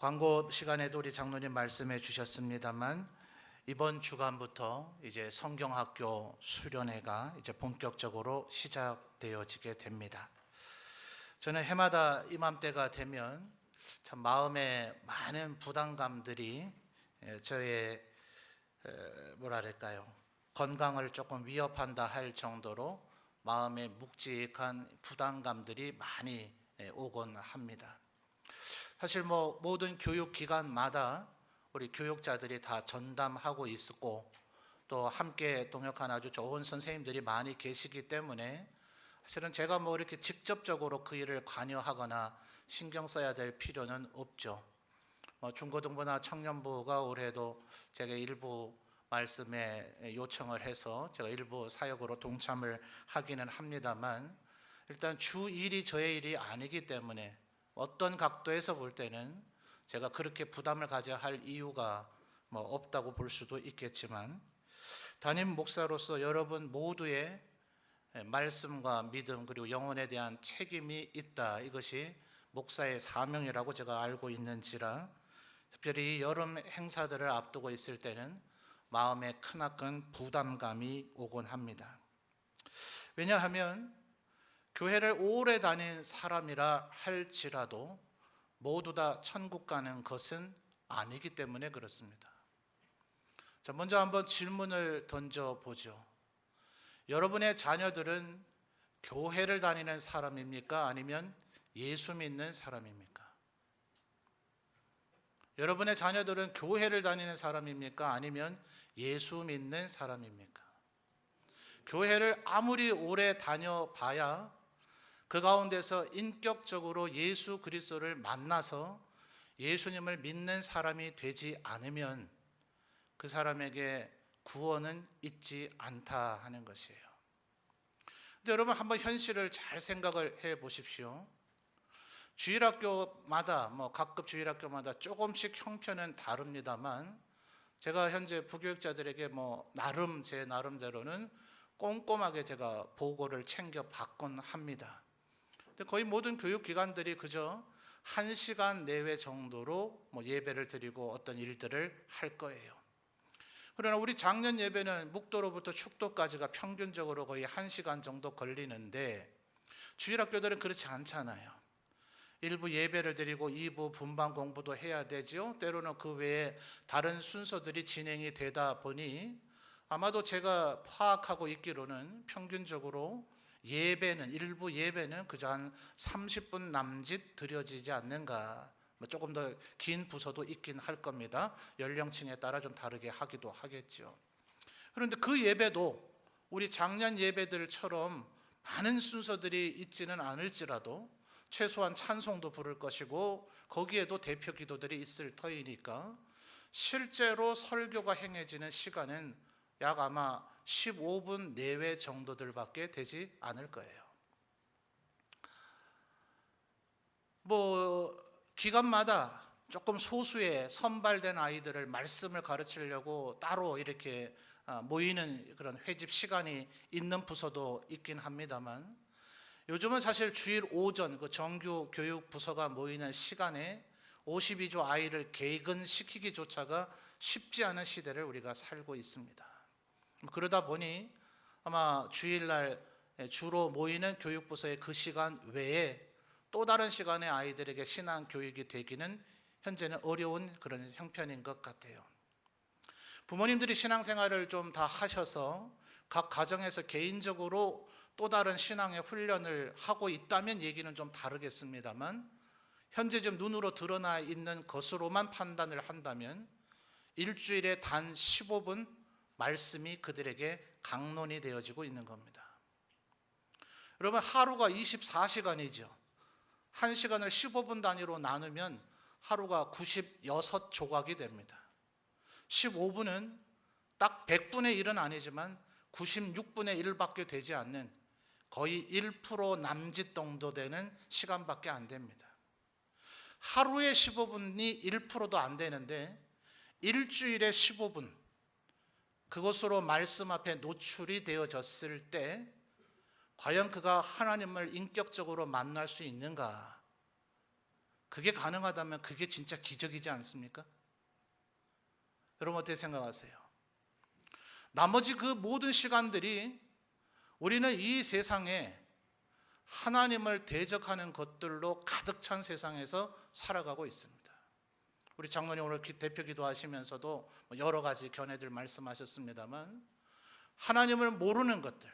광고 시간에도 우리 장로님 말씀해 주셨습니다만 이번 주간부터 이제 성경학교 수련회가 이제 본격적으로 시작되어지게 됩니다. 저는 해마다 이맘때가 되면 참 마음에 많은 부담감들이 저의 건강을 조금 위협한다 할 정도로 마음에 묵직한 부담감들이 많이 오곤 합니다. 사실 모든 교육기관마다 우리 교육자들이 다 전담하고 있었고 또 함께 동역한 아주 좋은 선생님들이 많이 계시기 때문에 사실은 제가 이렇게 직접적으로 그 일을 관여하거나 신경 써야 될 필요는 없죠. 중고등부나 청년부가 올해도 제가 일부 말씀에 요청을 해서 제가 일부 사역으로 동참을 하기는 합니다만 일단 주 일이 저의 일이 아니기 때문에 어떤 각도에서 볼 때는 제가 그렇게 부담을 가져야 할 이유가 없다고 볼 수도 있겠지만 담임 목사로서 여러분 모두의 말씀과 믿음 그리고 영혼에 대한 책임이 있다. 이것이 목사의 사명이라고 제가 알고 있는지라 특별히 여름 행사들을 앞두고 있을 때는 마음에 크나큰 부담감이 오곤 합니다. 왜냐하면 교회를 오래 다닌 사람이라 할지라도 모두 다 천국 가는 것은 아니기 때문에 그렇습니다. 자, 먼저 한번 질문을 던져보죠. 여러분의 자녀들은 교회를 다니는 사람입니까? 아니면 예수 믿는 사람입니까? 여러분의 자녀들은 교회를 다니는 사람입니까? 아니면 예수 믿는 사람입니까? 교회를 아무리 오래 다녀봐야 그 가운데서 인격적으로 예수 그리스도를 만나서 예수님을 믿는 사람이 되지 않으면 그 사람에게 구원은 있지 않다 하는 것이에요. 근데 여러분 한번 현실을 잘 생각을 해 보십시오. 주일학교마다 각급 주일학교마다 조금씩 형편은 다릅니다만 제가 현재 부교육자들에게 제 나름대로는 꼼꼼하게 제가 보고를 챙겨 받곤 합니다. 근데 거의 모든 교육기관들이 그저 1시간 내외 정도로 예배를 드리고 어떤 일들을 할 거예요. 그러나 우리 작년 예배는 묵도로부터 축도까지가 평균적으로 거의 1시간 정도 걸리는데 주일학교들은 그렇지 않잖아요. 1부 예배를 드리고 2부 분반 공부도 해야 되죠. 때로는 그 외에 다른 순서들이 진행이 되다 보니 아마도 제가 파악하고 있기로는 평균적으로 일부 예배는 그저 한 30분 남짓 드려지지 않는가. 조금 더 긴 부서도 있긴 할 겁니다. 연령층에 따라 좀 다르게 하기도 하겠죠. 그런데 그 예배도 우리 작년 예배들처럼 많은 순서들이 있지는 않을지라도 최소한 찬송도 부를 것이고 거기에도 대표 기도들이 있을 터이니까 실제로 설교가 행해지는 시간은 약 아마 15분 내외 정도들밖에 되지 않을 거예요. 기관마다 조금 소수의 선발된 아이들을 말씀을 가르치려고 따로 이렇게 모이는 그런 회집 시간이 있는 부서도 있긴 합니다만 요즘은 사실 주일 오전 그 정규 교육 부서가 모이는 시간에 52조 아이를 개근시키기조차가 쉽지 않은 시대를 우리가 살고 있습니다. 그러다 보니 아마 주일날 주로 모이는 교육부서의 그 시간 외에 또 다른 시간에 아이들에게 신앙 교육이 되기는 현재는 어려운 그런 형편인 것 같아요. 부모님들이 신앙생활을 좀 다 하셔서 각 가정에서 개인적으로 또 다른 신앙의 훈련을 하고 있다면 얘기는 좀 다르겠습니다만 현재 좀 눈으로 드러나 있는 것으로만 판단을 한다면 일주일에 단 15분 말씀이 그들에게 강론이 되어지고 있는 겁니다. 여러분 하루가 24시간이죠. 1시간을 15분 단위로 나누면 하루가 96조각이 됩니다. 15분은 딱 100분의 1은 아니지만 96분의 1밖에 되지 않는 거의 1% 남짓 정도 되는 시간밖에 안 됩니다. 하루에 15분이 1%도 안 되는데 일주일에 15분 그것으로 말씀 앞에 노출이 되어졌을 때 과연 그가 하나님을 인격적으로 만날 수 있는가? 그게 가능하다면 그게 진짜 기적이지 않습니까? 여러분 어떻게 생각하세요? 나머지 그 모든 시간들이 우리는 이 세상에 하나님을 대적하는 것들로 가득 찬 세상에서 살아가고 있습니다. 우리 장로님 오늘 대표 기도하시면서도 여러 가지 견해들 말씀하셨습니다만, 하나님을 모르는 것들,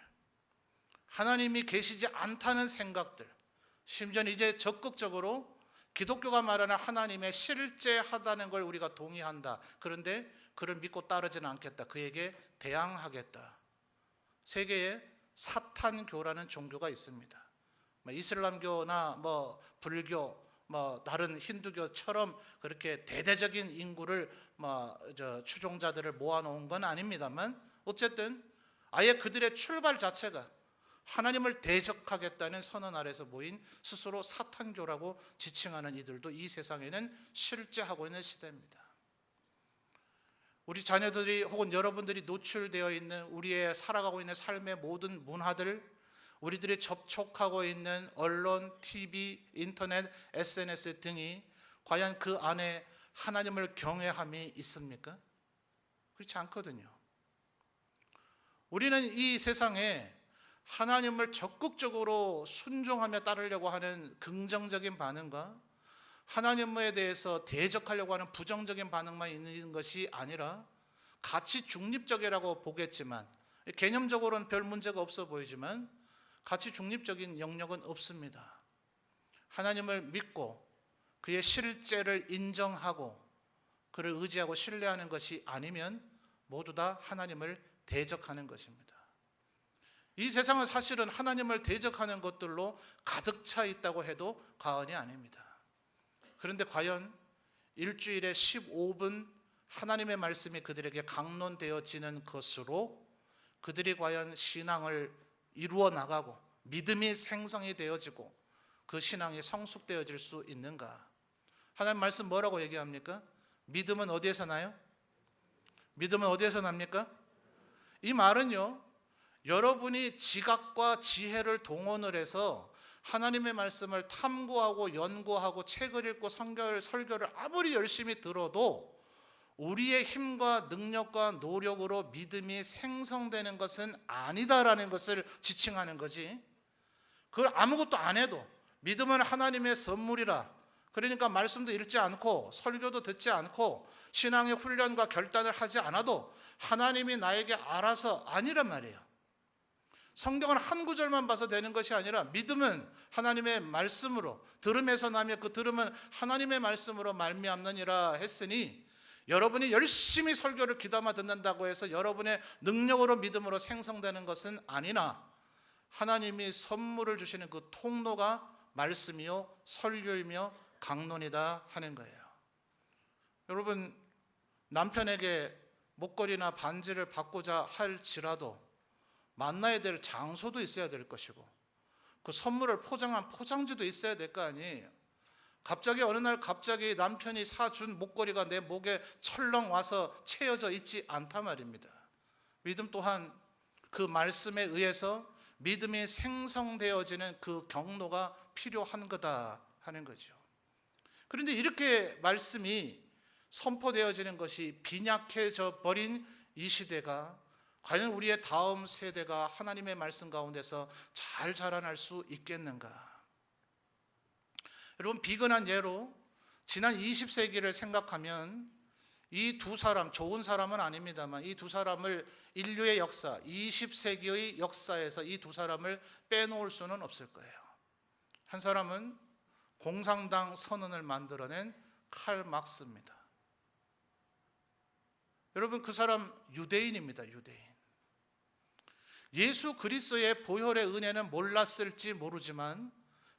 하나님이 계시지 않다는 생각들, 심지어는 이제 적극적으로 기독교가 말하는 하나님의 실제하다는 걸 우리가 동의한다. 그런데 그를 믿고 따르지는 않겠다. 그에게 대항하겠다. 세계에 사탄교라는 종교가 있습니다. 이슬람교나 불교, 다른 힌두교처럼 그렇게 대대적인 인구를 추종자들을 모아놓은 건 아닙니다만, 어쨌든 아예 그들의 출발 자체가 하나님을 대적하겠다는 선언 아래서 모인 스스로 사탄교라고 지칭하는 이들도 이 세상에는 실제하고 있는 시대입니다. 우리 자녀들이 혹은 여러분들이 노출되어 있는 우리의 살아가고 있는 삶의 모든 문화들, 우리들이 접촉하고 있는 언론, TV, 인터넷, SNS 등이 과연 그 안에 하나님을 경외함이 있습니까? 그렇지 않거든요. 우리는 이 세상에 하나님을 적극적으로 순종하며 따르려고 하는 긍정적인 반응과 하나님에 대해서 대적하려고 하는 부정적인 반응만 있는 것이 아니라 가치 중립적이라고 보겠지만, 개념적으로는 별 문제가 없어 보이지만 가치 중립적인 영역은 없습니다. 하나님을 믿고 그의 실제를 인정하고 그를 의지하고 신뢰하는 것이 아니면 모두 다 하나님을 대적하는 것입니다. 이 세상은 사실은 하나님을 대적하는 것들로 가득 차 있다고 해도 과언이 아닙니다. 그런데 과연 일주일에 15분 하나님의 말씀이 그들에게 강론되어지는 것으로 그들이 과연 신앙을 이루어 나가고 믿음이 생성이 되어지고 그 신앙이 성숙되어질 수 있는가? 하나님 말씀 뭐라고 얘기합니까? 믿음은 어디에서 나요? 믿음은 어디에서 납니까? 이 말은요, 여러분이 지각과 지혜를 동원을 해서 하나님의 말씀을 탐구하고 연구하고 책을 읽고 설교를 아무리 열심히 들어도 우리의 힘과 능력과 노력으로 믿음이 생성되는 것은 아니다라는 것을 지칭하는 거지, 그걸 아무것도 안 해도 믿음은 하나님의 선물이라, 그러니까 말씀도 읽지 않고 설교도 듣지 않고 신앙의 훈련과 결단을 하지 않아도 하나님이 나에게 알아서, 아니란 말이에요. 성경은 한 구절만 봐서 되는 것이 아니라 믿음은 하나님의 말씀으로, 들음에서 나며 그 들음은 하나님의 말씀으로 말미암느니라 했으니, 여러분이 열심히 설교를 귀담아 듣는다고 해서 여러분의 능력으로 믿음으로 생성되는 것은 아니나 하나님이 선물을 주시는 그 통로가 말씀이요 설교이며 강론이다 하는 거예요. 여러분, 남편에게 목걸이나 반지를 받고자 할지라도 만나야 될 장소도 있어야 될 것이고 그 선물을 포장한 포장지도 있어야 될 거 아니에요. 갑자기 어느 날 갑자기 남편이 사준 목걸이가 내 목에 철렁 와서 채여져 있지 않단 말입니다. 믿음 또한 그 말씀에 의해서 믿음이 생성되어지는 그 경로가 필요한 거다 하는 거죠. 그런데 이렇게 말씀이 선포되어지는 것이 빈약해져 버린 이 시대가 과연 우리의 다음 세대가 하나님의 말씀 가운데서 잘 자라날 수 있겠는가? 여러분, 비근한 예로 지난 20세기를 생각하면 이 두 사람, 좋은 사람은 아닙니다만 이 두 사람을 인류의 역사, 20세기의 역사에서 이 두 사람을 빼놓을 수는 없을 거예요. 한 사람은 공산당 선언을 만들어낸 칼 막스입니다. 여러분, 그 사람 유대인입니다. 유대인. 예수 그리스도의 보혈의 은혜는 몰랐을지 모르지만,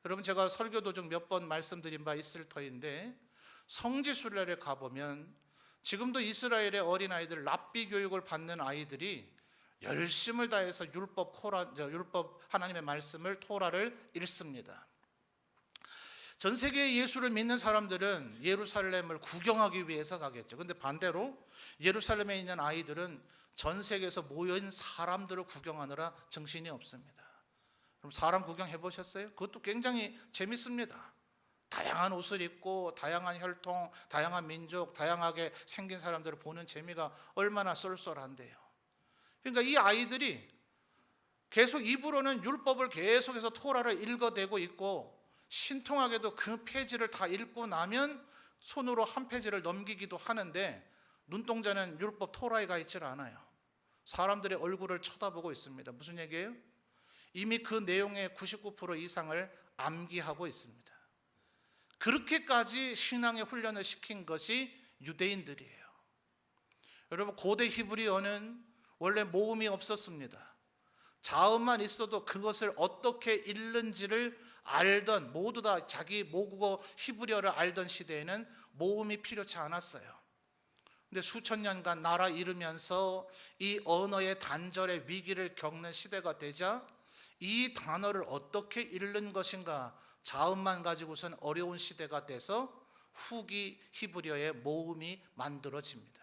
여러분, 제가 설교 도중 몇 번 말씀드린 바 있을 터인데, 성지순례를 가보면 지금도 이스라엘의 어린아이들, 랍비 교육을 받는 아이들이 열심을 다해서 율법 하나님의 말씀을 토라를 읽습니다. 전 세계의 예수를 믿는 사람들은 예루살렘을 구경하기 위해서 가겠죠. 그런데 반대로 예루살렘에 있는 아이들은 전 세계에서 모여있는 사람들을 구경하느라 정신이 없습니다. 그럼 사람 구경해 보셨어요? 그것도 굉장히 재밌습니다. 다양한 옷을 입고 다양한 혈통, 다양한 민족, 다양하게 생긴 사람들을 보는 재미가 얼마나 쏠쏠한데요. 그러니까 이 아이들이 계속 입으로는 율법을 계속해서 토라를 읽어대고 있고, 신통하게도 그 페이지를 다 읽고 나면 손으로 한 페이지를 넘기기도 하는데, 눈동자는 율법 토라에 가 있질 않아요. 사람들의 얼굴을 쳐다보고 있습니다. 무슨 얘기예요? 이미 그 내용의 99% 이상을 암기하고 있습니다. 그렇게까지 신앙의 훈련을 시킨 것이 유대인들이에요. 여러분, 고대 히브리어는 원래 모음이 없었습니다. 자음만 있어도 그것을 어떻게 읽는지를 알던, 모두 다 자기 모국어 히브리어를 알던 시대에는 모음이 필요치 않았어요. 근데 수천 년간 나라 잃으면서 이 언어의 단절의 위기를 겪는 시대가 되자 이 단어를 어떻게 읽는 것인가, 자음만 가지고선 어려운 시대가 돼서 후기 히브리어의 모음이 만들어집니다.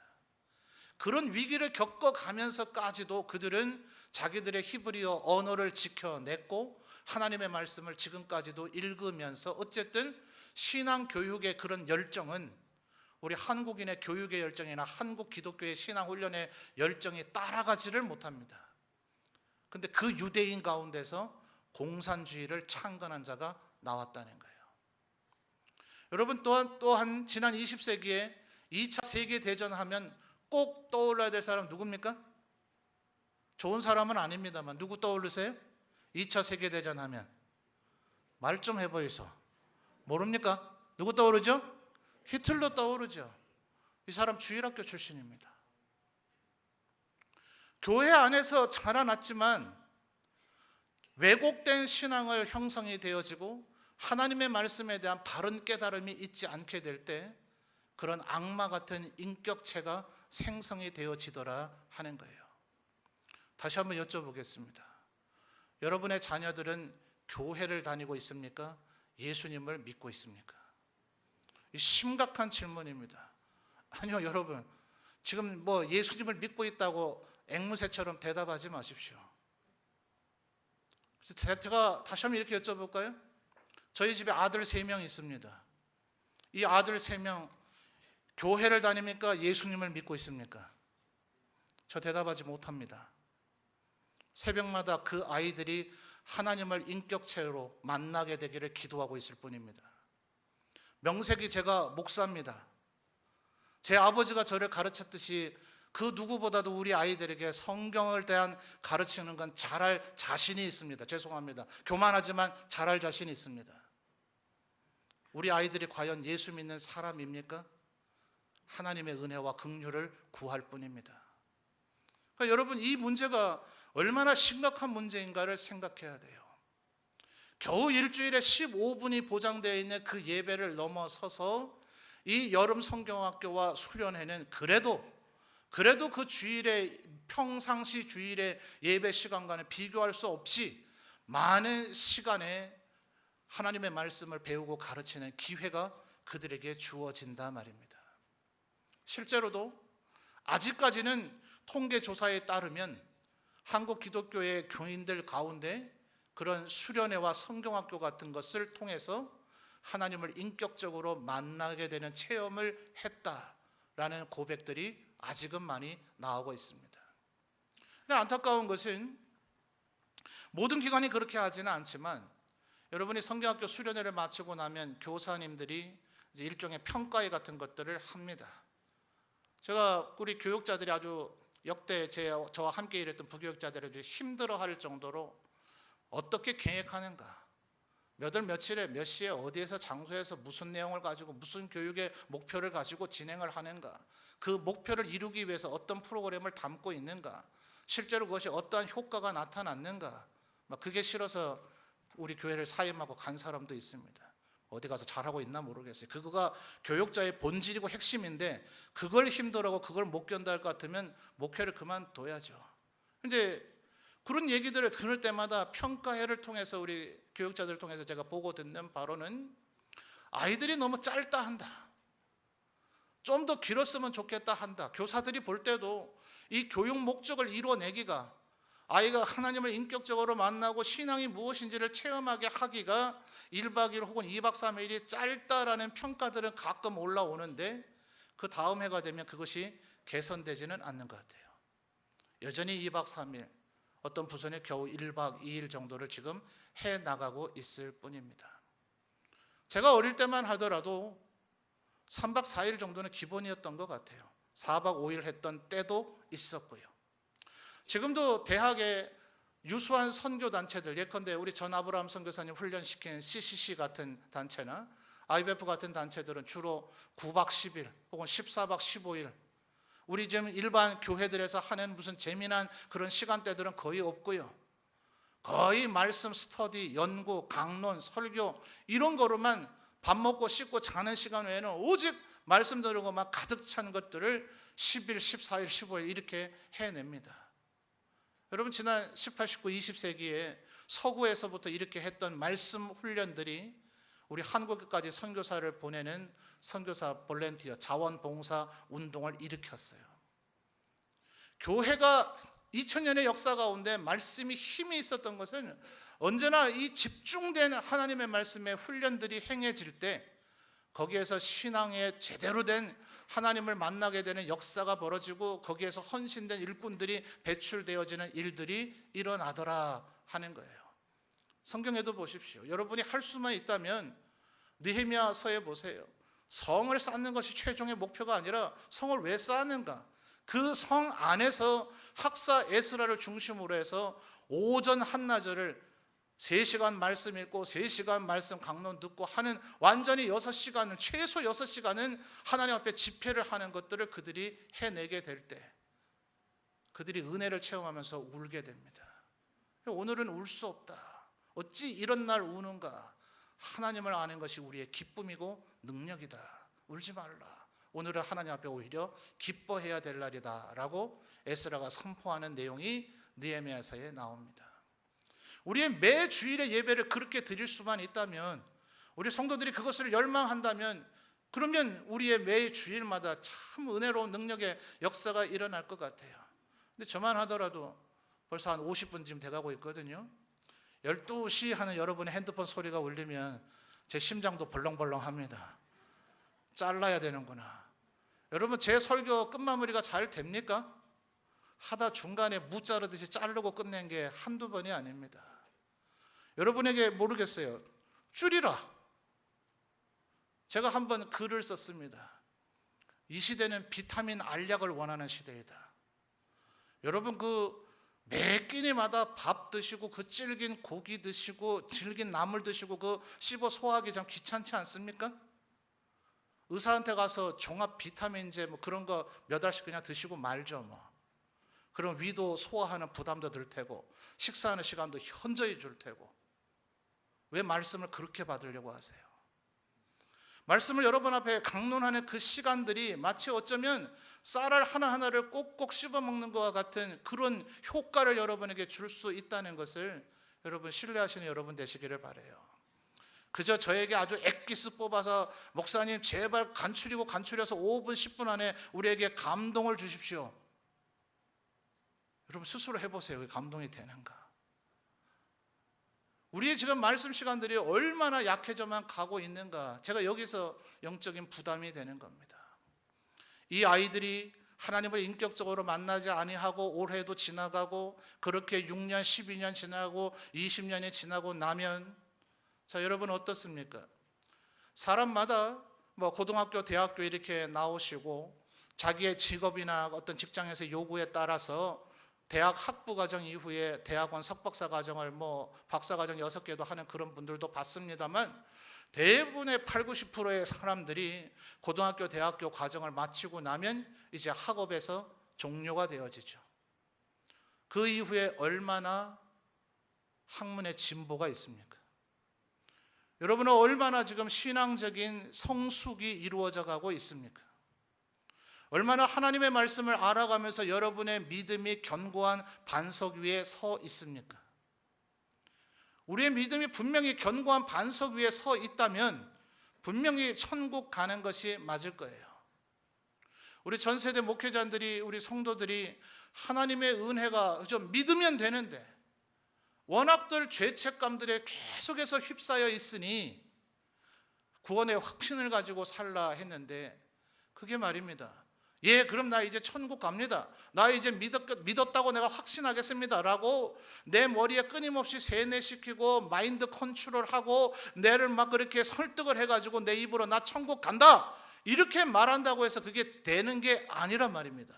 그런 위기를 겪어가면서까지도 그들은 자기들의 히브리어 언어를 지켜냈고 하나님의 말씀을 지금까지도 읽으면서 어쨌든 신앙 교육의 그런 열정은 우리 한국인의 교육의 열정이나 한국 기독교의 신앙 훈련의 열정이 따라가지를 못합니다. 근데 그 유대인 가운데서 공산주의를 창건한 자가 나왔다는 거예요. 여러분, 또한 지난 20세기에 2차 세계대전 하면 꼭 떠올라야 될 사람 누굽니까? 좋은 사람은 아닙니다만 누구 떠오르세요? 2차 세계대전 하면 말 좀 해보이소. 모릅니까? 누구 떠오르죠? 히틀러 떠오르죠. 이 사람 주일학교 출신입니다. 교회 안에서 자라났지만 왜곡된 신앙을 형성이 되어지고 하나님의 말씀에 대한 바른 깨달음이 있지 않게 될 때 그런 악마 같은 인격체가 생성이 되어지더라 하는 거예요. 다시 한번 여쭤보겠습니다. 여러분의 자녀들은 교회를 다니고 있습니까? 예수님을 믿고 있습니까? 이 심각한 질문입니다. 아니요, 여러분, 지금 뭐 예수님을 믿고 있다고 앵무새처럼 대답하지 마십시오. 제가 다시 한번 이렇게 여쭤볼까요? 저희 집에 아들 3명 있습니다. 이 아들 3명 교회를 다닙니까? 예수님을 믿고 있습니까? 저 대답하지 못합니다. 새벽마다 그 아이들이 하나님을 인격체로 만나게 되기를 기도하고 있을 뿐입니다. 명색이 제가 목사입니다. 제 아버지가 저를 가르쳤듯이 그 누구보다도 우리 아이들에게 성경을 대한 가르치는 건 잘할 자신이 있습니다. 죄송합니다. 교만하지만 잘할 자신이 있습니다. 우리 아이들이 과연 예수 믿는 사람입니까? 하나님의 은혜와 긍휼을 구할 뿐입니다. 그러니까 여러분, 이 문제가 얼마나 심각한 문제인가를 생각해야 돼요. 겨우 일주일에 15분이 보장되어 있는 그 예배를 넘어서서 이 여름 성경학교와 수련회는 그래도 그 주일의 평상시 주일의 예배 시간과는 비교할 수 없이 많은 시간에 하나님의 말씀을 배우고 가르치는 기회가 그들에게 주어진다 말입니다. 실제로도 아직까지는 통계 조사에 따르면 한국 기독교의 교인들 가운데 그런 수련회와 성경학교 같은 것을 통해서 하나님을 인격적으로 만나게 되는 체험을 했다라는 고백들이 아직은 많이 나오고 있습니다. 근데 안타까운 것은 모든 기관이 그렇게 하지는 않지만 여러분이 성경학교 수련회를 마치고 나면 교사님들이 이제 일종의 평가회 같은 것들을 합니다. 제가 우리 교육자들이 아주 역대 저와 함께 일했던 부교육자들이 아주 힘들어할 정도로 어떻게 계획하는가, 몇 월 며칠에 몇 시에 어디에서 장소에서 무슨 내용을 가지고 무슨 교육의 목표를 가지고 진행을 하는가, 그 목표를 이루기 위해서 어떤 프로그램을 담고 있는가, 실제로 그것이 어떠한 효과가 나타났는가, 그게 싫어서 우리 교회를 사임하고 간 사람도 있습니다. 어디 가서 잘하고 있나 모르겠어요. 그거가 교육자의 본질이고 핵심인데 그걸 힘들어하고 그걸 못 견딜 것 같으면 목회를 그만둬야죠. 그런데 그런 얘기들을 들을 때마다 평가회를 통해서 우리 교육자들을 통해서 제가 보고 듣는 바로는 아이들이 너무 짧다 한다, 좀 더 길었으면 좋겠다 한다. 교사들이 볼 때도 이 교육 목적을 이루어내기가 아이가 하나님을 인격적으로 만나고 신앙이 무엇인지를 체험하게 하기가 1박 2일 혹은 2박 3일이 짧다라는 평가들은 가끔 올라오는데 그 다음 해가 되면 그것이 개선되지는 않는 것 같아요. 여전히 2박 3일, 어떤 부서는 겨우 1박 2일 정도를 지금 해나가고 있을 뿐입니다. 제가 어릴 때만 하더라도 3박 4일 정도는 기본이었던 것 같아요. 4박 5일 했던 때도 있었고요. 지금도 대학에 유수한 선교단체들, 예컨대 우리 전 아브라함 선교사님 훈련시킨 CCC 같은 단체나 IBF 같은 단체들은 주로 9박 10일 혹은 14박 15일, 우리 지금 일반 교회들에서 하는 무슨 재미난 그런 시간대들은 거의 없고요. 거의 말씀 스터디, 연구, 강론, 설교 이런 거로만 밥 먹고 씻고 자는 시간 외에는 오직 말씀 들으고만 가득 찬 것들을 10일, 14일, 15일 이렇게 해냅니다. 여러분, 지난 18, 19, 20세기에 서구에서부터 이렇게 했던 말씀 훈련들이 우리 한국까지 선교사를 보내는 선교사 볼런티어, 자원봉사 운동을 일으켰어요. 교회가 2000년의 역사 가운데 말씀이 힘이 있었던 것은 언제나 이 집중된 하나님의 말씀의 훈련들이 행해질 때 거기에서 신앙에 제대로 된 하나님을 만나게 되는 역사가 벌어지고 거기에서 헌신된 일꾼들이 배출되어지는 일들이 일어나더라 하는 거예요. 성경에도 보십시오. 여러분이 할 수만 있다면 느헤미야서에 보세요. 성을 쌓는 것이 최종의 목표가 아니라 성을 왜 쌓는가? 그 성 안에서 학사 에스라를 중심으로 해서 오전 한나절을 3시간 말씀 읽고 3시간 말씀 강론 듣고 하는 완전히 6시간을, 최소 6시간은 하나님 앞에 집회를 하는 것들을 그들이 해내게 될 때 그들이 은혜를 체험하면서 울게 됩니다. 오늘은 울 수 없다. 어찌 이런 날 우는가? 하나님을 아는 것이 우리의 기쁨이고 능력이다. 울지 말라. 오늘은 하나님 앞에 오히려 기뻐해야 될 날이다 라고 에스라가 선포하는 내용이 느헤미야서에 나옵니다. 우리의 매 주일의 예배를 그렇게 드릴 수만 있다면, 우리 성도들이 그것을 열망한다면, 그러면 우리의 매 주일마다 참 은혜로운 능력의 역사가 일어날 것 같아요. 근데 저만 하더라도 벌써 한 50분쯤 돼가고 있거든요. 12시 하는 여러분의 핸드폰 소리가 울리면 제 심장도 벌렁벌렁합니다. 잘라야 되는구나. 여러분, 제 설교 끝마무리가 잘 됩니까? 하다 중간에 무 자르듯이 자르고 끝낸 게 한두 번이 아닙니다. 여러분에게 모르겠어요. 줄이라. 제가 한번 글을 썼습니다. 이 시대는 비타민 알약을 원하는 시대이다. 여러분, 매 끼니마다 밥 드시고 그 질긴 고기 드시고 질긴 나물 드시고 그 씹어 소화하기 참 귀찮지 않습니까? 의사한테 가서 종합 비타민제 뭐 그런 거 몇 알씩 그냥 드시고 말죠 뭐. 그럼 위도 소화하는 부담도 들 테고 식사하는 시간도 현저히 줄 테고. 왜 말씀을 그렇게 받으려고 하세요? 말씀을 여러분 앞에 강론하는 그 시간들이 마치 어쩌면 쌀알 하나하나를 꼭꼭 씹어먹는 것과 같은 그런 효과를 여러분에게 줄 수 있다는 것을 여러분 신뢰하시는 여러분 되시기를 바라요. 그저 저에게 아주 엑기스 뽑아서 목사님 제발 간추려서 5분 10분 안에 우리에게 감동을 주십시오. 여러분 스스로 해보세요. 왜 감동이 되는가? 우리의 지금 말씀 시간들이 얼마나 약해져만 가고 있는가? 제가 여기서 영적인 부담이 되는 겁니다. 이 아이들이 하나님을 인격적으로 만나지 아니하고 올해도 지나가고 그렇게 6년, 12년 지나고 20년이 지나고 나면 자, 여러분 어떻습니까? 사람마다 뭐 고등학교, 대학교 이렇게 나오시고 자기의 직업이나 어떤 직장에서 요구에 따라서 대학 학부 과정 이후에 대학원 석박사 과정을 뭐 박사 과정 6개도 하는 그런 분들도 봤습니다만 대부분의 80, 90%의 사람들이 고등학교, 대학교 과정을 마치고 나면 이제 학업에서 종료가 되어지죠. 그 이후에 얼마나 학문의 진보가 있습니까? 여러분은 얼마나 지금 신앙적인 성숙이 이루어져 가고 있습니까? 얼마나 하나님의 말씀을 알아가면서 여러분의 믿음이 견고한 반석 위에 서 있습니까? 우리의 믿음이 분명히 견고한 반석 위에 서 있다면 분명히 천국 가는 것이 맞을 거예요. 우리 전 세대 목회자들이, 우리 성도들이 하나님의 은혜가 좀 믿으면 되는데 워낙들 죄책감들에 계속해서 휩싸여 있으니 구원의 확신을 가지고 살라 했는데, 그게 말입니다. 예, 그럼 나 이제 천국 갑니다. 나 이제 믿었다고 내가 확신하겠습니다 라고 내 머리에 끊임없이 세뇌시키고 마인드 컨트롤하고 내를 막 그렇게 설득을 해가지고 내 입으로 나 천국 간다 이렇게 말한다고 해서 그게 되는 게 아니란 말입니다.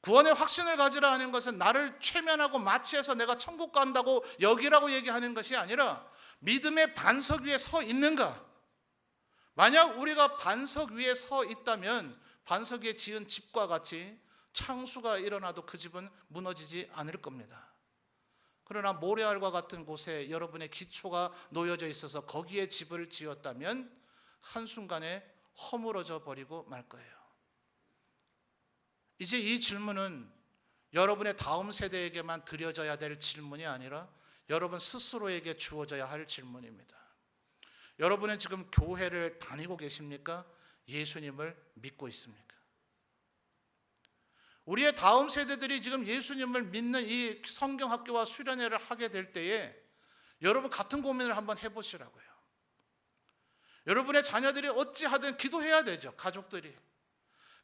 구원의 확신을 가지라 하는 것은 나를 최면하고 마취해서 내가 천국 간다고 여기라고 얘기하는 것이 아니라 믿음의 반석 위에 서 있는가. 만약 우리가 반석 위에 서 있다면 반석 위에 지은 집과 같이 창수가 일어나도 그 집은 무너지지 않을 겁니다. 그러나 모래알과 같은 곳에 여러분의 기초가 놓여져 있어서 거기에 집을 지었다면 한순간에 허물어져 버리고 말 거예요. 이제 이 질문은 여러분의 다음 세대에게만 드려져야 될 질문이 아니라 여러분 스스로에게 주어져야 할 질문입니다. 여러분은 지금 교회를 다니고 계십니까? 예수님을 믿고 있습니까? 우리의 다음 세대들이 지금 예수님을 믿는 이 성경학교와 수련회를 하게 될 때에 여러분 같은 고민을 한번 해보시라고요. 여러분의 자녀들이 어찌하든 기도해야 되죠. 가족들이.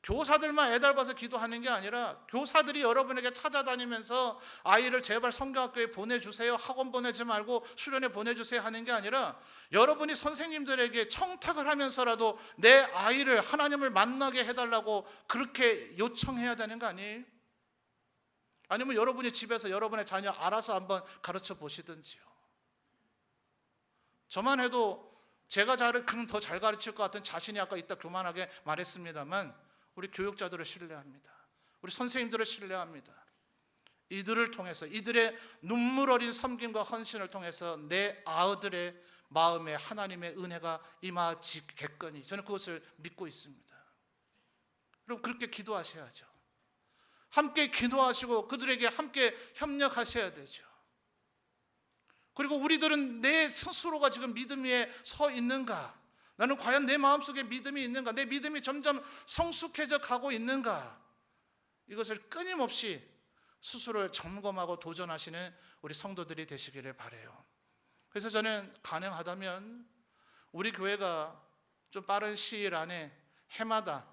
교사들만 애달봐서 기도하는 게 아니라 교사들이 여러분에게 찾아다니면서 아이를 제발 성경학교에 보내주세요, 학원 보내지 말고 수련회 보내주세요 하는 게 아니라 여러분이 선생님들에게 청탁을 하면서라도 내 아이를 하나님을 만나게 해달라고 그렇게 요청해야 되는 거 아니에요? 아니면 여러분이 집에서 여러분의 자녀 알아서 한번 가르쳐 보시든지요. 저만 해도 제가 더 잘 가르칠 것 같은 자신이 아까 이따 교만하게 말했습니다만 우리 교육자들을 신뢰합니다. 우리 선생님들을 신뢰합니다. 이들을 통해서, 이들의 눈물 어린 섬김과 헌신을 통해서 내 아들의 마음에 하나님의 은혜가 임하겠거니 저는 그것을 믿고 있습니다. 그럼 그렇게 기도하셔야죠. 함께 기도하시고 그들에게 함께 협력하셔야 되죠. 그리고 우리들은 내 스스로가 지금 믿음 위에 서 있는가? 나는 과연 내 마음속에 믿음이 있는가? 내 믿음이 점점 성숙해져 가고 있는가? 이것을 끊임없이 스스로를 점검하고 도전하시는 우리 성도들이 되시기를 바라요. 그래서 저는 가능하다면 우리 교회가 좀 빠른 시일 안에 해마다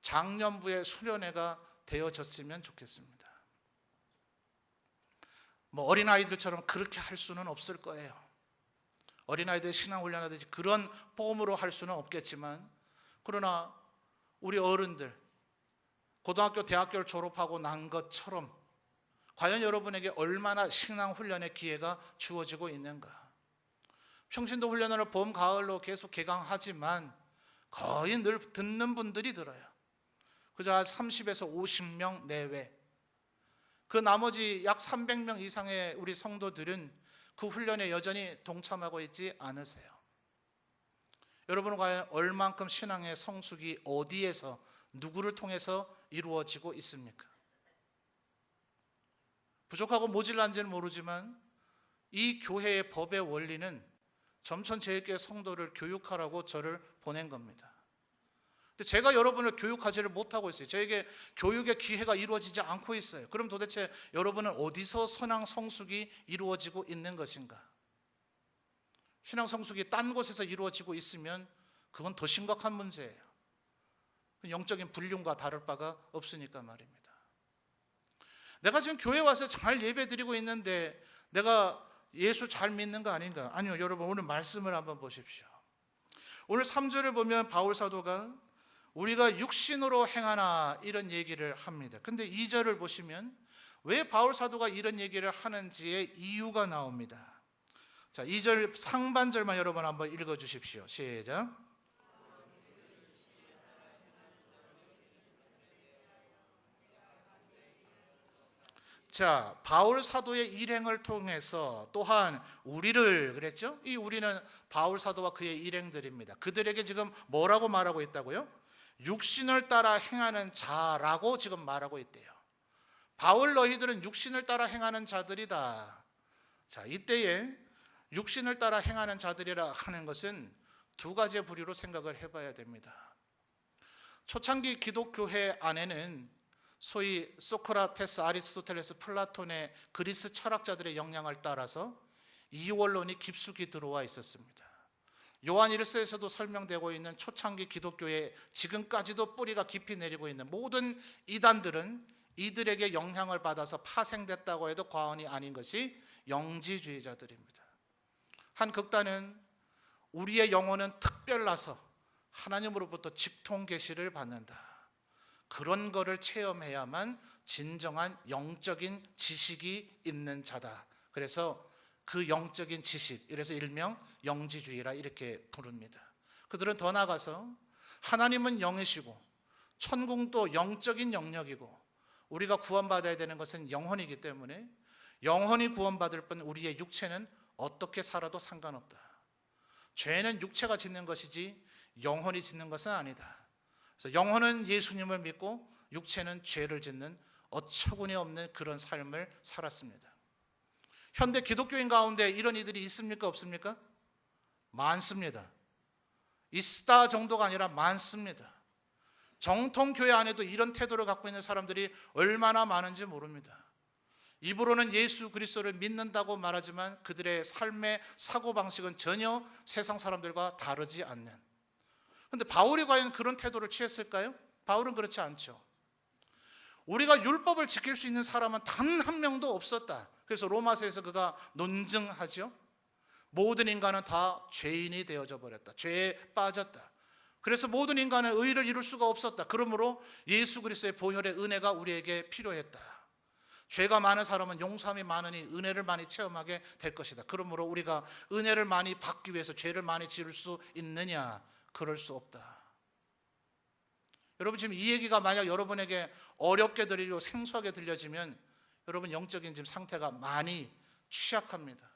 장년부의 수련회가 되어졌으면 좋겠습니다. 어린아이들처럼 그렇게 할 수는 없을 거예요. 어린아이들 신앙훈련하듯이 그런 폼으로 할 수는 없겠지만, 그러나 우리 어른들 고등학교, 대학교를 졸업하고 난 것처럼 과연 여러분에게 얼마나 신앙훈련의 기회가 주어지고 있는가. 평신도 훈련을 봄, 가을로 계속 개강하지만 거의 늘 듣는 분들이 들어요. 그저 30에서 50명 내외. 그 나머지 약 300명 이상의 우리 성도들은 그 훈련에 여전히 동참하고 있지 않으세요. 여러분은 과연 얼만큼 신앙의 성숙이 어디에서 누구를 통해서 이루어지고 있습니까? 부족하고 모질란지는 모르지만 이 교회의 법의 원리는 점천제일교회 성도를 교육하라고 저를 보낸 겁니다. 근데 제가 여러분을 교육하지를 못하고 있어요. 저에게 교육의 기회가 이루어지지 않고 있어요. 그럼 도대체 여러분은 어디서 신앙 성숙이 이루어지고 있는 것인가? 신앙 성숙이 딴 곳에서 이루어지고 있으면 그건 더 심각한 문제예요. 영적인 불륜과 다를 바가 없으니까 말입니다. 내가 지금 교회 와서 잘 예배 드리고 있는데 내가 예수 잘 믿는 거 아닌가? 아니요, 여러분 오늘 말씀을 한번 보십시오. 오늘 3절을 보면 바울 사도가 우리가 육신으로 행하나 이런 얘기를 합니다. 근데 2절을 보시면 왜 바울 사도가 이런 얘기를 하는지의 이유가 나옵니다. 자, 2절 상반절만 여러분 한번 읽어 주십시오. 시작. 자, 바울 사도의 일행을 통해서 또한 우리를 그랬죠? 이 우리는 바울 사도와 그의 일행들입니다. 그들에게 지금 뭐라고 말하고 있다고요? 육신을 따라 행하는 자라고 지금 말하고 있대요. 바울 너희들은 육신을 따라 행하는 자들이다. 자, 이때에 육신을 따라 행하는 자들이라 하는 것은 두 가지의 부류로 생각을 해봐야 됩니다. 초창기 기독교회 안에는 소위 소크라테스, 아리스토텔레스, 플라톤의 그리스 철학자들의 영향을 따라서 이원론이 깊숙이 들어와 있었습니다. 요한 1서에서도 설명되고 있는 초창기 기독교에 지금까지도 뿌리가 깊이 내리고 있는 모든 이단들은 이들에게 영향을 받아서 파생됐다고 해도 과언이 아닌 것이 영지주의자들입니다. 한 극단은 우리의 영혼은 특별나서 하나님으로부터 직통 계시를 받는다, 그런 거를 체험해야만 진정한 영적인 지식이 있는 자다. 그래서 그 영적인 지식, 이래서 일명 영지주의라 이렇게 부릅니다. 그들은 더 나아가서 하나님은 영이시고 천국도 영적인 영역이고 우리가 구원받아야 되는 것은 영혼이기 때문에 영혼이 구원받을 뿐 우리의 육체는 어떻게 살아도 상관없다. 죄는 육체가 짓는 것이지 영혼이 짓는 것은 아니다. 그래서 영혼은 예수님을 믿고 육체는 죄를 짓는 어처구니 없는 그런 삶을 살았습니다. 현대 기독교인 가운데 이런 이들이 있습니까? 없습니까? 많습니다. 있다 정도가 아니라 많습니다. 정통교회 안에도 이런 태도를 갖고 있는 사람들이 얼마나 많은지 모릅니다. 입으로는 예수 그리스도를 믿는다고 말하지만 그들의 삶의 사고방식은 전혀 세상 사람들과 다르지 않는. 그런데 바울이 과연 그런 태도를 취했을까요? 바울은 그렇지 않죠. 우리가 율법을 지킬 수 있는 사람은 단 한 명도 없었다. 그래서 로마서에서 그가 논증하죠. 모든 인간은 다 죄인이 되어져 버렸다. 죄에 빠졌다. 그래서 모든 인간은 의를 이룰 수가 없었다. 그러므로 예수 그리스도의 보혈의 은혜가 우리에게 필요했다. 죄가 많은 사람은 용서함이 많으니 은혜를 많이 체험하게 될 것이다. 그러므로 우리가 은혜를 많이 받기 위해서 죄를 많이 지을 수 있느냐? 그럴 수 없다. 여러분, 지금 이 얘기가 만약 여러분에게 어렵게 들리고 생소하게 들려지면 여러분 영적인 지금 상태가 많이 취약합니다.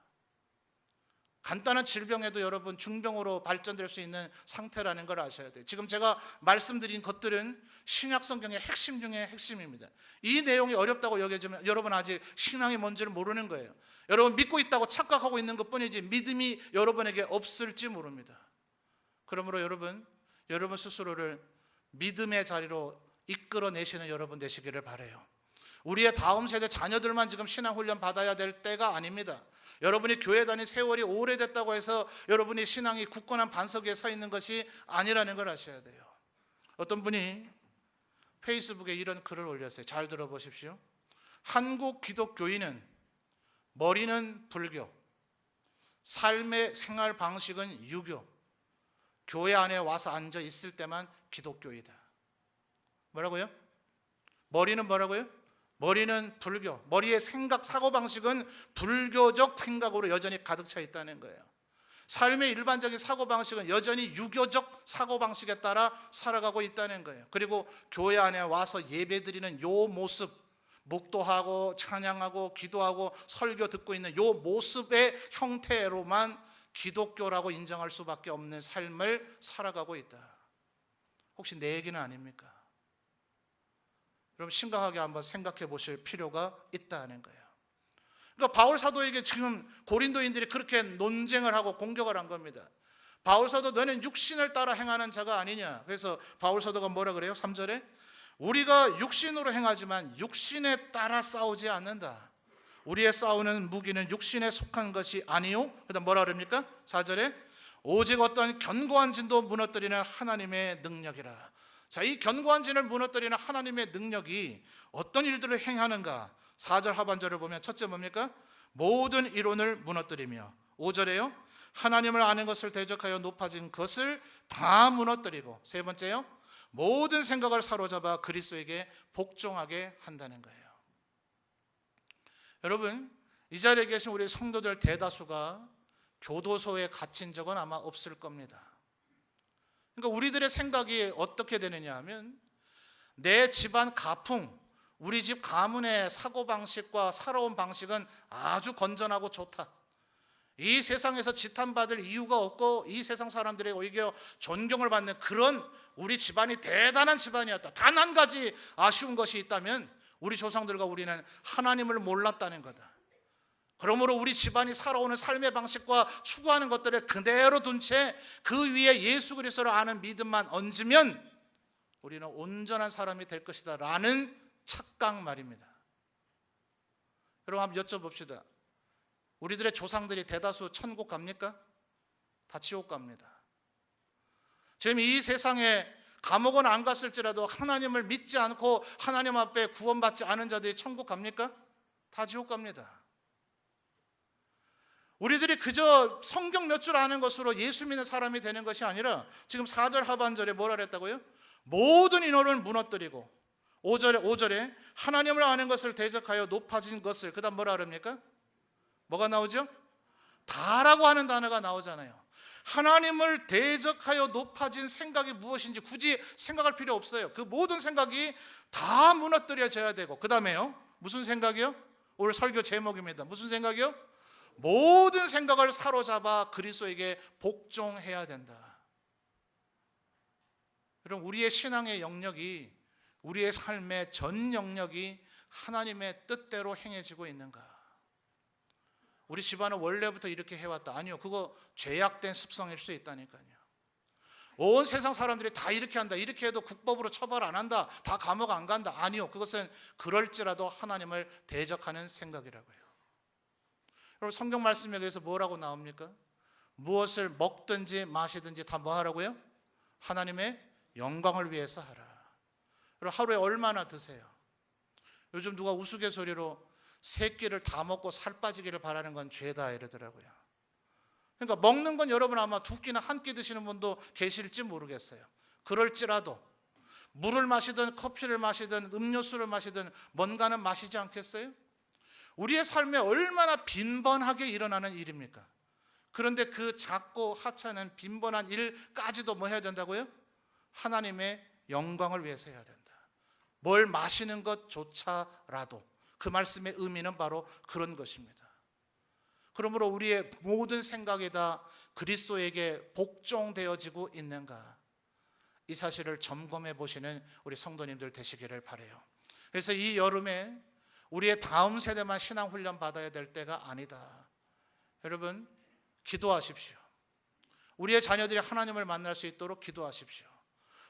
간단한 질병에도 여러분 중병으로 발전될 수 있는 상태라는 걸 아셔야 돼요. 지금 제가 말씀드린 것들은 신약 성경의 핵심 중에 핵심입니다. 이 내용이 어렵다고 여겨지면 여러분 아직 신앙이 뭔지를 모르는 거예요. 여러분 믿고 있다고 착각하고 있는 것뿐이지 믿음이 여러분에게 없을지 모릅니다. 그러므로 여러분 스스로를 믿음의 자리로 이끌어내시는 여러분 되시기를 바라요. 우리의 다음 세대 자녀들만 지금 신앙훈련 받아야 될 때가 아닙니다. 여러분이 교회 다닌 세월이 오래됐다고 해서 여러분이 신앙이 굳건한 반석 위에 서 있는 것이 아니라는 걸 아셔야 돼요. 어떤 분이 페이스북에 이런 글을 올렸어요. 잘 들어보십시오. 한국 기독교인은 머리는 불교, 삶의 생활 방식은 유교, 교회 안에 와서 앉아 있을 때만 기독교이다. 뭐라고요? 머리는 뭐라고요? 머리는 불교, 머리의 생각, 사고방식은 불교적 생각으로 여전히 가득 차 있다는 거예요. 삶의 일반적인 사고방식은 여전히 유교적 사고방식에 따라 살아가고 있다는 거예요. 그리고 교회 안에 와서 예배드리는 요 모습, 묵도하고 찬양하고 기도하고 설교 듣고 있는 요 모습의 형태로만 기독교라고 인정할 수밖에 없는 삶을 살아가고 있다. 혹시 내 얘기는 아닙니까? 여러분 심각하게 한번 생각해 보실 필요가 있다는 거예요. 그러니까 바울 사도에게 지금 고린도인들이 그렇게 논쟁을 하고 공격을 한 겁니다. 바울 사도 너는 육신을 따라 행하는 자가 아니냐. 그래서 바울 사도가 뭐라 그래요? 3절에 우리가 육신으로 행하지만 육신에 따라 싸우지 않는다. 우리의 싸우는 무기는 육신에 속한 것이 아니요. 그다음 뭐라 그럽니까? 4절에 오직 어떤 견고한 진도 무너뜨리는 하나님의 능력이라. 자, 이 견고한 진을 무너뜨리는 하나님의 능력이 어떤 일들을 행하는가? 4절 하반절을 보면 첫째 뭡니까? 모든 이론을 무너뜨리며 5절에요. 하나님을 아는 것을 대적하여 높아진 것을 다 무너뜨리고 세 번째요. 모든 생각을 사로잡아 그리스도에게 복종하게 한다는 거예요. 여러분, 이 자리에 계신 우리 성도들 대다수가 교도소에 갇힌 적은 아마 없을 겁니다. 그러니까 우리들의 생각이 어떻게 되느냐 하면 내 집안 가풍, 우리 집 가문의 사고방식과 살아온 방식은 아주 건전하고 좋다. 이 세상에서 지탄받을 이유가 없고 이 세상 사람들에게 오히려 존경을 받는 그런 우리 집안이 대단한 집안이었다. 단 한 가지 아쉬운 것이 있다면 우리 조상들과 우리는 하나님을 몰랐다는 거다. 그러므로 우리 집안이 살아오는 삶의 방식과 추구하는 것들을 그대로 둔 채 그 위에 예수 그리스도를 아는 믿음만 얹으면 우리는 온전한 사람이 될 것이다 라는 착각 말입니다. 여러분 한번 여쭤봅시다. 우리들의 조상들이 대다수 천국 갑니까? 다 지옥 갑니다. 지금 이 세상에 감옥은 안 갔을지라도 하나님을 믿지 않고 하나님 앞에 구원받지 않은 자들이 천국 갑니까? 다 지옥 갑니다. 우리들이 그저 성경 몇 줄 아는 것으로 예수 믿는 사람이 되는 것이 아니라 지금 4절 하반절에 뭐라 그랬다고요? 모든 인원을 무너뜨리고 5절에 하나님을 아는 것을 대적하여 높아진 것을, 그 다음 뭐라 그럽니까? 뭐가 나오죠? 다라고 하는 단어가 나오잖아요. 하나님을 대적하여 높아진 생각이 무엇인지 굳이 생각할 필요 없어요. 그 모든 생각이 다 무너뜨려져야 되고, 그 다음에요, 무슨 생각이요? 오늘 설교 제목입니다. 무슨 생각이요? 모든 생각을 사로잡아 그리스도에게 복종해야 된다. 여러분, 우리의 신앙의 영역이, 우리의 삶의 전 영역이 하나님의 뜻대로 행해지고 있는가? 우리 집안은 원래부터 이렇게 해왔다. 아니요, 그거 죄악된 습성일 수 있다니까요. 온 세상 사람들이 다 이렇게 한다, 이렇게 해도 국법으로 처벌 안 한다, 다 감옥 안 간다. 아니요, 그것은 그럴지라도 하나님을 대적하는 생각이라고요. 여러분, 성경 말씀에 그래서 뭐라고 나옵니까? 무엇을 먹든지 마시든지 다 뭐 하라고요? 하나님의 영광을 위해서 하라. 여러분, 하루에 얼마나 드세요? 요즘 누가 우스갯소리로 세 끼를 다 먹고 살 빠지기를 바라는 건 죄다 이러더라고요. 그러니까 먹는 건 여러분 아마 두 끼나 한 끼 드시는 분도 계실지 모르겠어요. 그럴지라도 물을 마시든 커피를 마시든 음료수를 마시든 뭔가는 마시지 않겠어요? 우리의 삶에 얼마나 빈번하게 일어나는 일입니까? 그런데 그 작고 하찮은 빈번한 일까지도 뭐 해야 된다고요? 하나님의 영광을 위해서 해야 된다. 뭘 마시는 것조차라도. 그 말씀의 의미는 바로 그런 것입니다. 그러므로 우리의 모든 생각이 다 그리스도에게 복종되어지고 있는가? 이 사실을 점검해 보시는 우리 성도님들 되시기를 바라요. 그래서 이 여름에 우리의 다음 세대만 신앙훈련 받아야 될 때가 아니다. 여러분, 기도하십시오. 우리의 자녀들이 하나님을 만날 수 있도록 기도하십시오.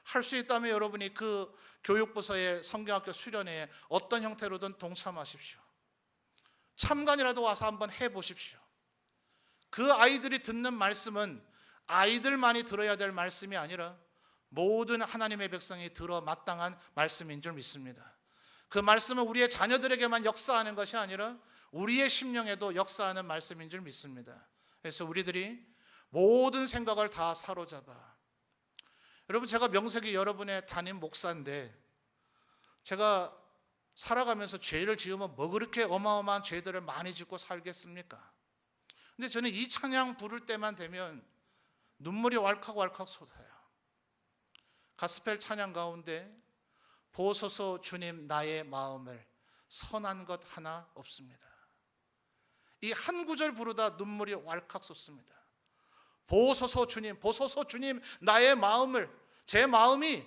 할 수 있다면 여러분이 그 교육부서의 성경학교 수련회에 어떤 형태로든 동참하십시오. 참관이라도 와서 한번 해보십시오. 그 아이들이 듣는 말씀은 아이들만이 들어야 될 말씀이 아니라 모든 하나님의 백성이 들어 마땅한 말씀인 줄 믿습니다. 그 말씀은 우리의 자녀들에게만 역사하는 것이 아니라 우리의 심령에도 역사하는 말씀인 줄 믿습니다. 그래서 우리들이 모든 생각을 다 사로잡아, 여러분, 제가 명색이 여러분의 담임 목사인데 제가 살아가면서 죄를 지으면 뭐 그렇게 어마어마한 죄들을 많이 짓고 살겠습니까? 근데 저는 이 찬양 부를 때만 되면 눈물이 왈칵왈칵 쏟아요. 가스펠 찬양 가운데 보소서 주님 나의 마음을 선한 것 하나 없습니다. 이 한 구절 부르다 눈물이 왈칵 쏟습니다. 보소서 주님 나의 마음을, 제 마음이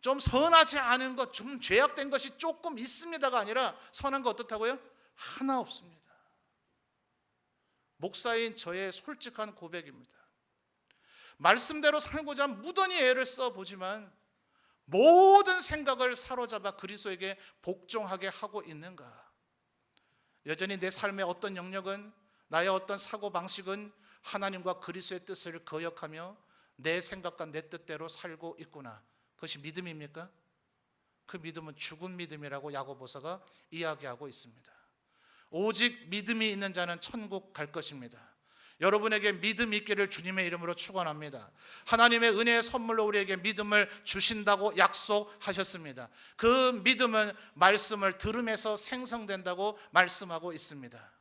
좀 선하지 않은 것, 좀 죄악된 것이 조금 있습니다가 아니라 선한 거 어떻다고요? 하나 없습니다. 목사인 저의 솔직한 고백입니다. 말씀대로 살고자 무던히 애를 써보지만 모든 생각을 사로잡아 그리스도에게 복종하게 하고 있는가? 여전히 내 삶의 어떤 영역은, 나의 어떤 사고방식은 하나님과 그리스도의 뜻을 거역하며 내 생각과 내 뜻대로 살고 있구나. 그것이 믿음입니까? 그 믿음은 죽은 믿음이라고 야고보서가 이야기하고 있습니다. 오직 믿음이 있는 자는 천국 갈 것입니다. 여러분에게 믿음 있기를 주님의 이름으로 축원합니다. 하나님의 은혜의 선물로 우리에게 믿음을 주신다고 약속하셨습니다. 그 믿음은 말씀을 들음에서 생성된다고 말씀하고 있습니다.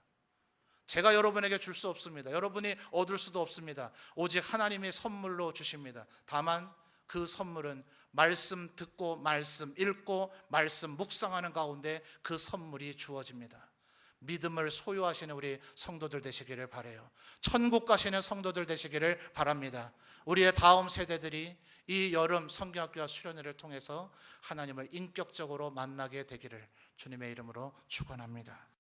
제가 여러분에게 줄 수 없습니다. 여러분이 얻을 수도 없습니다. 오직 하나님의 선물로 주십니다. 다만 그 선물은 말씀 듣고 말씀 읽고 말씀 묵상하는 가운데 그 선물이 주어집니다. 믿음을 소유하시는 우리 성도들 되시기를 바라요. 천국 가시는 성도들 되시기를 바랍니다. 우리의 다음 세대들이 이 여름 성경학교와 수련회를 통해서 하나님을 인격적으로 만나게 되기를 주님의 이름으로 축원합니다.